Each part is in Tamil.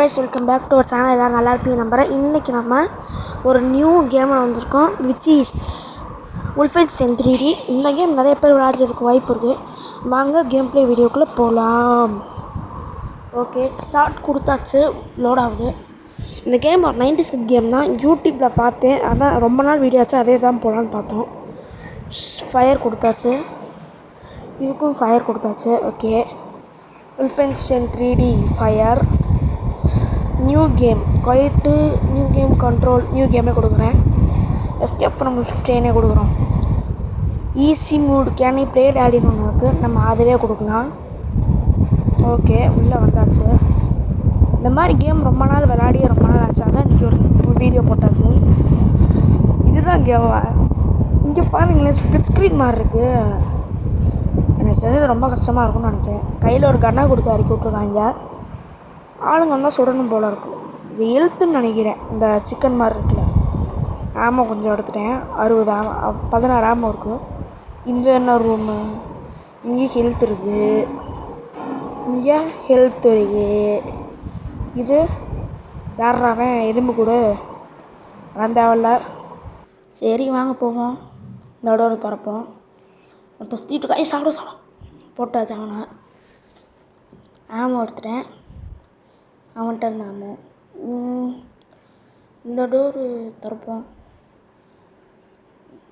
guys, welcome back to our channel. எல்லாரும் நல்லா இருப்பீங்க நம்புறேன். இன்னைக்கு நம்ம ஒரு நியூ கேம்ல வந்திருக்கோம், which is Wolfenstein 3D. இந்த கேம் நிறைய பேர் விளையாடுறதுக்கு வாய்ப்பு இருக்கு. வாங்க கேம் ப்ளே வீடியோக்குள்ள போலாம். ஓகே, ஸ்டார்ட் கொடுத்தாச்சு, லோட் ஆகுது. இந்த கேம் ஒரு 90s கேம் தான். யூடியூப்ல பார்த்தேன், அதான் ரொம்ப நாள் வீடியோ ஆச்சு, அதே தான் போகலான்னு பார்த்தோம். ஃபயர் கொடுத்தாச்சு, இதுக்கும் ஃபயர் கொடுத்தாச்சு. Okay, Wolfenstein 3D fire new game quit new game control new கேமே கொடுக்குறேன். எஸ்கேப் ஃப்ரம் Wolfenstein கொடுக்குறோம். ஈஸி மூட் கேன் ப்ளே டேடின்னு ஒன்று இருக்குது, நம்ம அதுவே கொடுக்கலாம். ஓகே, உள்ளே வந்தாச்சு. இந்த மாதிரி கேம் ரொம்ப நாள் விளையாடி ரொம்ப நாள் ஆச்சு, அதான் இன்றைக்கி ஒரு வீடியோ போட்டாச்சு. இதுதான் கேம். இங்கே பாருங்களேன், ஸ்ப்ளிட் ஸ்க்ரீன் மாதிரி இருக்குது. எனக்கு தெரிஞ்சது ரொம்ப கஷ்டமாக இருக்கும்னு நினைக்கிறேன். கையில் ஒரு கண்ணை கொடுத்து இறக்கி விட்ருக்காங்க. ஆளுங்க தான் சுடணும் போல் இருக்கும். இது ஹெல்த்துன்னு நினைக்கிறேன். இந்த சிக்கன் மாதிரி இருக்குல்ல, ஆமோ கொஞ்சம் எடுத்துட்டேன். 60 16 ஆமோ இருக்குது. இந்த என்ன ரூமு, இங்கே ஹெல்த் இருக்குது, இங்கே ஹெல்த் இருக்குது. இது யாராவன் எலும்பு கூட அதான் தேவையில்ல. சரி வாங்க போவோம். இந்த இடோட திறப்போம். ஒருத்தர் சுற்றிட்டு இருக்கா. சாப்பிட போட்டாச்சு. அவனை ஆமோ எடுத்துட்டேன். அவன்கிட்ட இருந்த ஆமோ. இந்த டோரு திறப்போம்.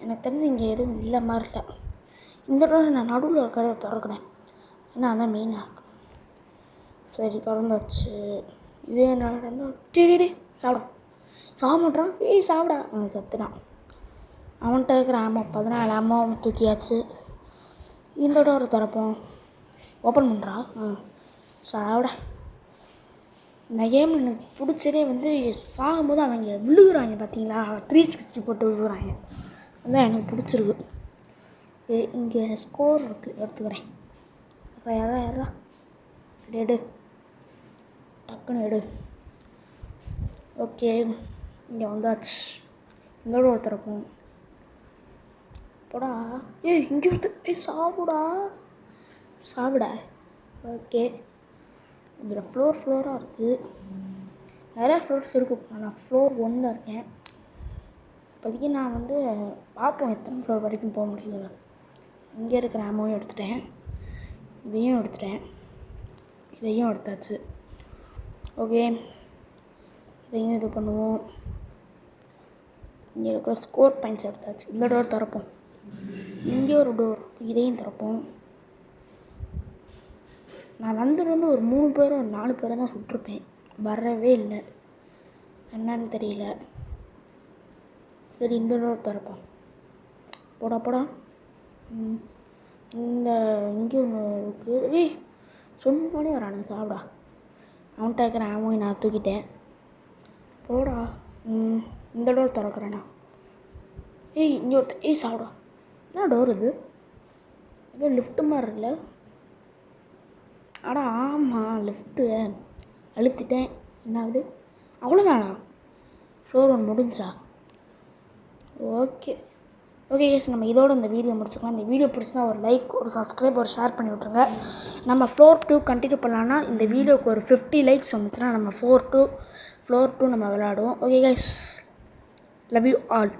எனக்கு தெரிஞ்சு இங்கே எதுவும் இல்லை மாதிரி இல்லை. இந்த டோர் நான் நடுவில் ஒரு கடையை திறக்கிறேன், ஏன்னா அதான் மெயினாக இருக்கும். சரி திறந்தாச்சு. இதே என்ன டே சாப்பிட மாட்டான். சாப்பிடா சத்துனான். அவன்கிட்ட இருக்கிற ஆமோ 14 ஆமோ தூக்கியாச்சு. இந்த டோரை திறப்போம். ஓப்பன் பண்ணுறா. சாப்பிட. இந்த கேமில் எனக்கு பிடிச்சதே வந்து சாகும்போது அவங்க விழுகுறாங்க பார்த்தீங்களா, 360 போட்டு விழுகுறாங்க, அதுதான் எனக்கு பிடிச்சிருக்கு. இங்கே ஸ்கோர் இருக்குது, எடுத்துக்கிறேன். யாரா எடு, டக்குன்னு எடு. ஓகே, இங்கே வந்தாச்சு. இந்த டோர் திறப்போம். போடா. இங்கே ஒருத்தர். சாப்பிட. ஓகே, இதில் ஃப்ளோராக இருக்குது. நிறையா ஃப்ளோர்ஸ் இருக்குது. நான் ஃப்ளோர் 1 இருக்கேன். இப்போதைக்கு நான் வந்து பார்ப்போம் எத்தனை ஃப்ளோர் வரைக்கும் போக முடியுது. இங்கே இருக்கிற ஆமோவும் எடுத்துட்டேன், இதையும் எடுத்துட்டேன், இதையும் எடுத்தாச்சு. ஓகே, இதையும் இது பண்ணுவோம். இங்கே இருக்கிற ஸ்கோர் பாயிண்ட்ஸ் எடுத்தாச்சு. இந்த டோர் திறப்போம். இங்கே ஒரு டோர், இதையும் திறப்போம். நான் வந்து ஒரு 3 பேரும் 4 பேரை தான் சுட்டிருப்பேன், வரவே இல்லை, என்னன்னு தெரியல. சரி, இந்த டோர் திறப்போம். போடா. இந்த இங்கே ஒன்று இருக்குது. சொன்னோடனே வரானுங்க. சாப்பிடா. அவன்கிட்ட இருக்கிற ஆமோவை நான் தூக்கிட்டேன். போடா. இந்த டோர் திறக்கிறேண்ணா. இங்கே ஒருத்தர். சாப்பிடா. என்ன டோர் இது? ஏதோ லிஃப்ட்டு மாதிரி இருக்குல்ல. ஆமாம், லிஃப்ட்டு அழுத்திட்டேன். என்ன ஆகுது? அவ்வளோதானா? ஃப்ளோர் 1 முடிஞ்சா? ஓகே கேஸ், நம்ம இதோட இந்த வீடியோ முடிச்சுக்கலாம். இந்த வீடியோ பிடிச்சினா ஒரு லைக், ஒரு சப்ஸ்கிரைப், ஒரு ஷேர் பண்ணி விட்ருங்க. நம்ம ஃப்ளோர் 2 கண்டினியூ பண்ணலான்னா இந்த வீடியோக்கு ஒரு 50 லைக்ஸ் வந்துச்சுன்னா நம்ம ஃப்ளோர் 2 நம்ம விளையாடுவோம். Okay guys, love you all.